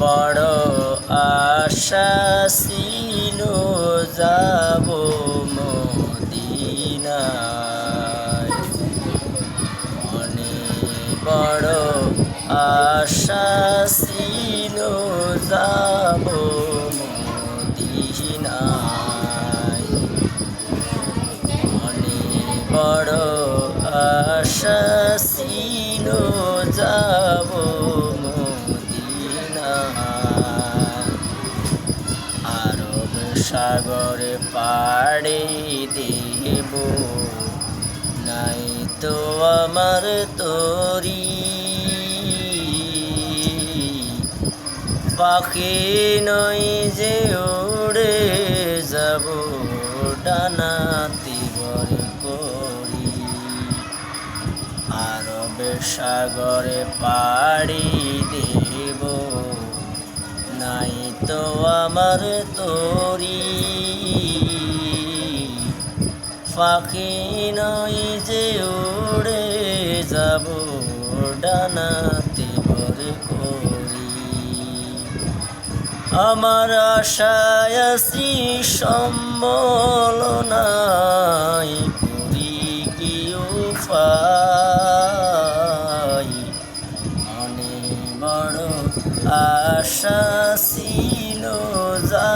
বড় আশা ছিল যাব মদিনায়, অনেক বড় আশা ছিল যাব মদিনায়, অনেক বড় আশা ছিল যাব আরব সাগরে পাড়ি দেব, নাই তো আমার তরি, পাখি নই যে উড়ে যাব ডানাতে ভর করি। আরব সাগরে পাড়ি দেব, নাই তো আমার তরি, পাখি নই যে উড়ে যাব ডানাতে ভর করি। আমার আশায় আছি সম্বল নাই, করি কি উপায়, অনেক বড় আশা ছিল যা